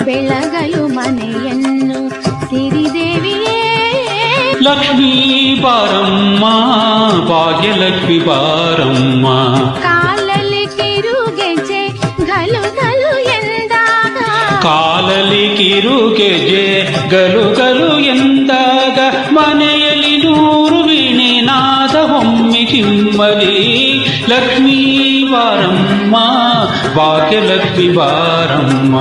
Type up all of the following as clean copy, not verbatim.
ಬೆಳಗಲು ಮನೆಯನ್ನು ಸಿರಿದೇವಿಯೇ ಲಕ್ಷ್ಮೀ ಬಾರಮ್ಮ ಭಾಗ್ಯಲಕ್ಷ್ಮಿ ಬಾರಮ್ಮ ಕಾಲಲ್ಲಿ ಕಿರುಗೆಜೆ ಗಲು ಗಲು ಎಂದಾಗ ಕಾಲಲ್ಲಿ ಕಿರುಗೆಜೆ ಗಲು ಗಲು ಎಂದಾಗ ಮನೆಯಲ್ಲಿ ನೂರು ವೀಣೆ ನಾದ ಒಮ್ಮೆ ಕಿಮ್ಮಲಿ ಲಕ್ಷ್ಮೀ ಬಾರಮ್ಮ ಭಾಗ್ಯಲಕ್ಷ್ಮಿ ಬಾರಮ್ಮ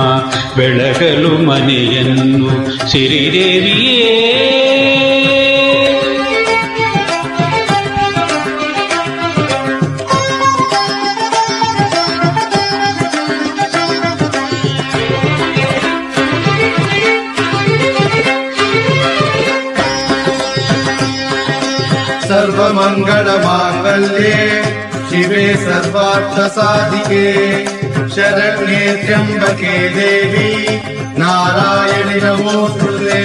ಬೆಳಗಲು ಮನೆಯನ್ನು ಸಿರಿದೇವಿಯೇ सर्वमंगल मांगल्ये शिवे सर्वार्थ साधिके शरण्ये त्र्यंबके देवी नारायणि नमोस्तुते।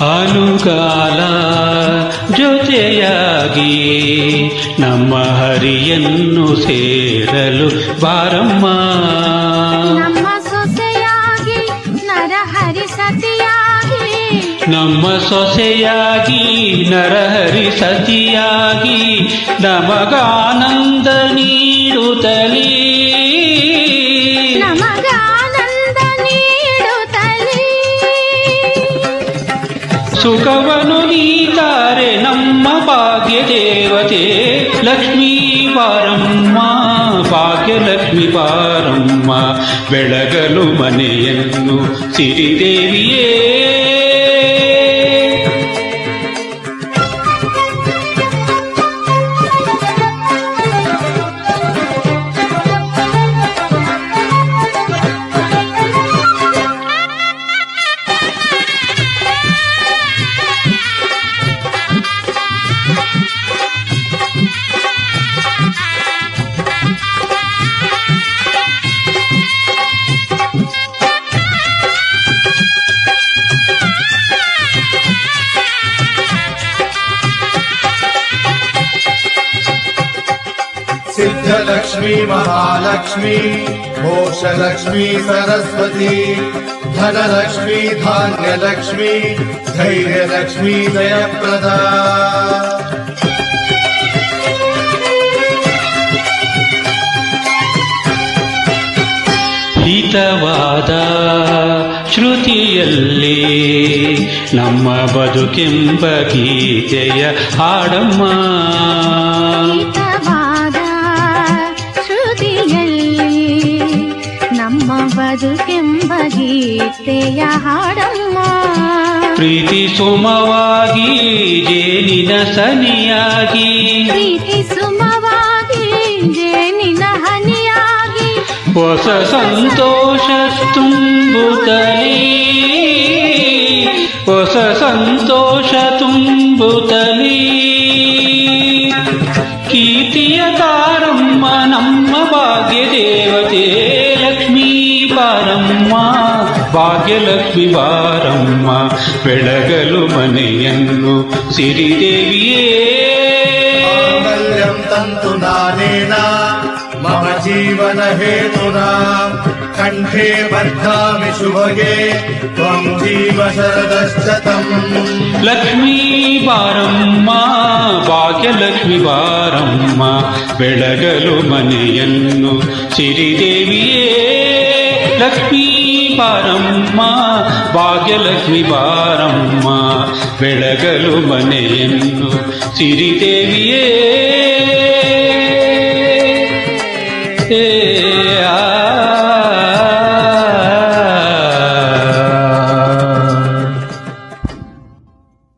ಅನುಕಾಲ ಜೊತೆಯಾಗಿ ನಮ್ಮ ಹರಿಯನ್ನು ಸೇರಲು ಬಾರಮ್ಮ ನಮ್ಮ ಸೊಸೆಯಾಗಿ ನರಹರಿ ಸತಿಯಾಗಿ ನಮ್ಮ ಸೊಸೆಯಾಗಿ ನರಹರಿ ಸತಿಯಾಗಿ ನಮಗಾನಂದ ನೀಡುತ್ತಲೇ ಸುಖವನ್ನು ನೀತಾರೆ ನಮ್ಮ ಭಾಗ್ಯ ದೇವತೆ ಲಕ್ಷ್ಮೀ ಬಾರಮ್ಮ ಭಾಗ್ಯಲಕ್ಷ್ಮಿ ಬಾರಮ್ಮ ಬೆಳಗಲು ಮನೆಯನ್ನು ಸಿರಿದೇವಿಯೇ सिद्धलक्ष्मी महालक्ष्मी मोक्षलक्ष्मी सरस्वती धनलक्ष्मी धान्यलक्ष्मी धैर्यलक्ष्मी जयप्रदा। ಹಿತವಾದ ಶ್ರುತಿಯಲ್ಲಿ ನಮ್ಮ ಬದುಕೆಂಬ ಗೀತೆಯ ಹಾಡಮ್ಮ ಹಿತವಾದ ಶ್ರುತಿಯಲ್ಲಿ ನಮ್ಮ ಬದುಕೆಂಬ ಗೀತೆಯ ಹಾಡಮ್ಮ ಪ್ರೀತಿ ಸುಮವಾಗಿ ಜೇನಿನ ಸನಿಯಾಗಿ ಪ್ರೀತಿ ಸುಮವಾಗಿ ಜೇನಿನ ಹನಿಯಾಗಿ ಹೊಸ ಸಂತೋಷ ತುಂಬುತ್ತಲೇ ಹೊಸ ಸಂತೋಷ ತುಂಬುತ್ತಲೇ ಕೀರ್ತಿಯ ತಾರಮ್ಮ ನಮ್ಮ ಭಾಗ್ಯ ದೇವತೆ ಲಕ್ಷ್ಮೀ ಬಾರಮ್ಮ ಭಾಗ್ಯಲಕ್ಷ್ಮಿ ಬಾರಮ್ಮ ಬೆಳಗಲು ಮನೆಯನ್ನು ಸಿರಿದೇವಿಯೇ माङ्गल्यं तन्तु नानेन मम जीवन हेतुना कण्ठे बध्नामि शुभगे त्वं जीव शरदश्शतम् ಲಕ್ಷ್ಮೀ ಬಾರಮ್ಮ ಭಾಗ್ಯಲಕ್ಷ್ಮಿ ಬಾರಮ್ಮ ಬೆಳಗಲು ಮನೆಯನ್ನು ಸಿರಿದೇವಿಯೇ ಲಕ್ಷ್ಮೀ ಬಾರಮ್ಮ ಭಾಗ್ಯಲಕ್ಷ್ಮಿ ಬಾರಮ್ಮ ಬೆಳಗಲು ಮನೆಯನ್ನು ಸಿರಿದೇವಿಯೇ